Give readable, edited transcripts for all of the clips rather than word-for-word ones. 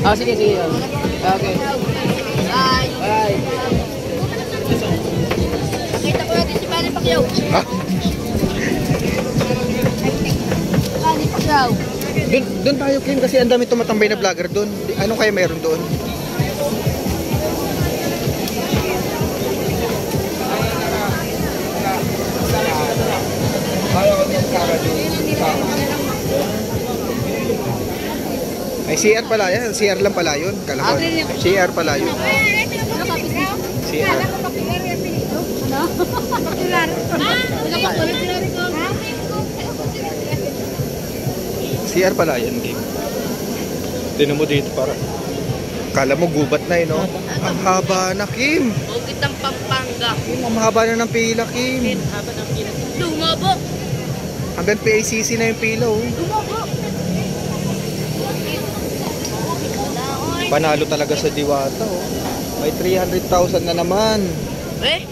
Ah, sige, sige. Okay. Bye. Bye. Nakita ko natin si Manny Pacquiao. Ah, Manny Pacquiao. doon tayo, Kim, kasi ang dami tumatambay na vlogger doon. Ano kaya meron doon? Ay, CR pala yan. CR lang pala yun. Kala ko. CR pala yun. CR. CR pala yan, Kim. Tinan mo dito para. Kala mo gubat na no? Ang haba na, Kim. Bukit ng Pampanga. Kim, ang haba na ng pila, Kim. Lumabo. Hanggang PACC na yung pila, oh. Lumabo. Panalo talaga sa Diwata, oh. May 300,000 na naman. Eh?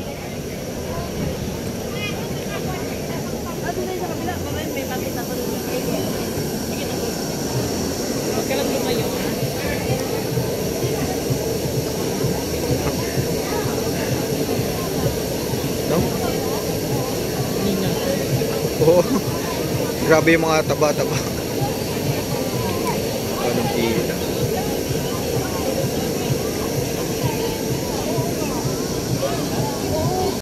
No? Oo. Grabe yung mga taba-taba. Anong pila.